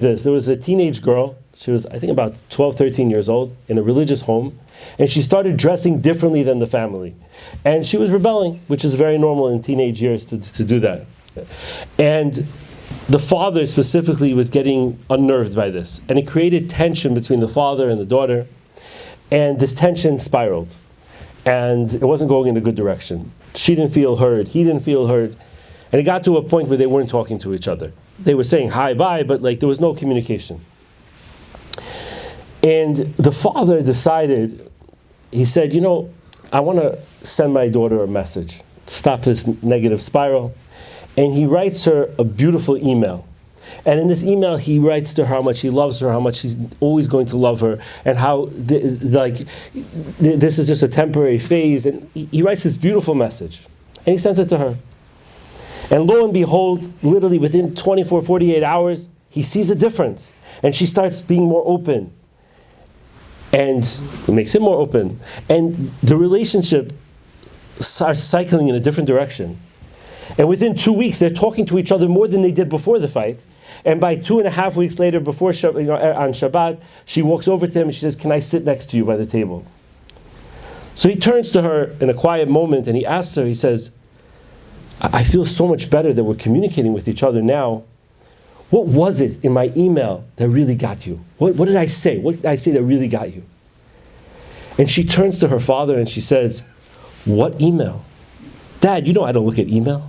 There was a teenage girl, she was I think about 12, 13 years old, in a religious home, and she started dressing differently than the family. And she was rebelling, which is very normal in teenage years to do that. And the father specifically was getting unnerved by this, and it created tension between the father and the daughter, and this tension spiraled, and it wasn't going in a good direction. She didn't feel heard, he didn't feel heard, and it got to a point where they weren't talking to each other. They were saying hi, bye, but there was no communication. And the father decided, he said, I want to send my daughter a message, stop this negative spiral. And he writes her a beautiful email. And in this email, he writes to her how much he loves her, how much he's always going to love her, and how this is just a temporary phase. And he writes this beautiful message, and he sends it to her. And lo and behold, literally within 24, 48 hours, he sees a difference. And she starts being more open. And it makes him more open. And the relationship starts cycling in a different direction. And within 2 weeks, they're talking to each other more than they did before the fight. And by 2.5 weeks later, on Shabbat, she walks over to him and she says, "Can I sit next to you by the table?" So he turns to her in a quiet moment and he asks her, he says, "I feel so much better that we're communicating with each other now. What was it in my email that really got you? What did I say? What did I say that really got you?" And she turns to her father and she says, "What email? Dad, I don't look at email.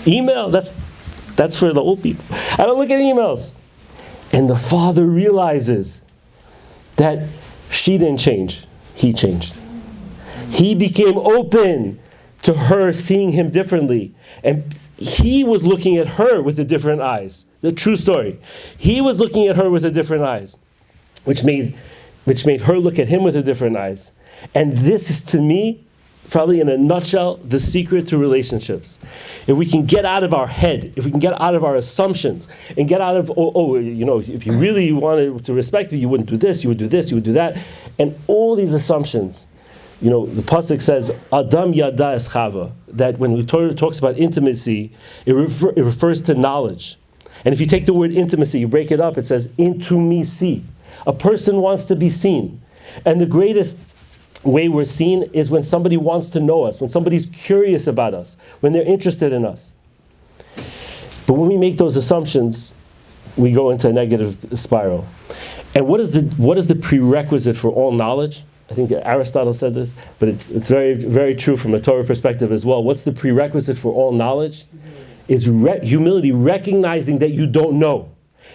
Email, that's for the old people. I don't look at emails." And the father realizes that she didn't change, he changed. He became open to her seeing him differently. And he was looking at her with a different eyes. The true story. He was looking at her with a different eyes, which made her look at him with a different eyes. And this is, to me, probably in a nutshell, the secret to relationships. If we can get out of our head, if we can get out of our assumptions, and get out of, if you really wanted to respect me, you wouldn't do this, you would do this, you would do that. And all these assumptions, the pasuk says, Adam yada es chava, that when the Torah talks about intimacy, it refers to knowledge. And if you take the word intimacy, you break it up, it says, into me see. A person wants to be seen. And the greatest way we're seen is when somebody wants to know us, when somebody's curious about us, when they're interested in us. But when we make those assumptions, we go into a negative spiral. And what is the prerequisite for all knowledge? I think Aristotle said this, but it's very, very true from a Torah perspective as well. What's the prerequisite for all knowledge? Is humility, recognizing that you don't know.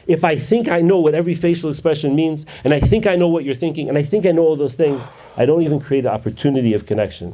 If I think I know what every facial expression means, and I think I know what you're thinking, and I think I know all those things, I don't even create an opportunity of connection.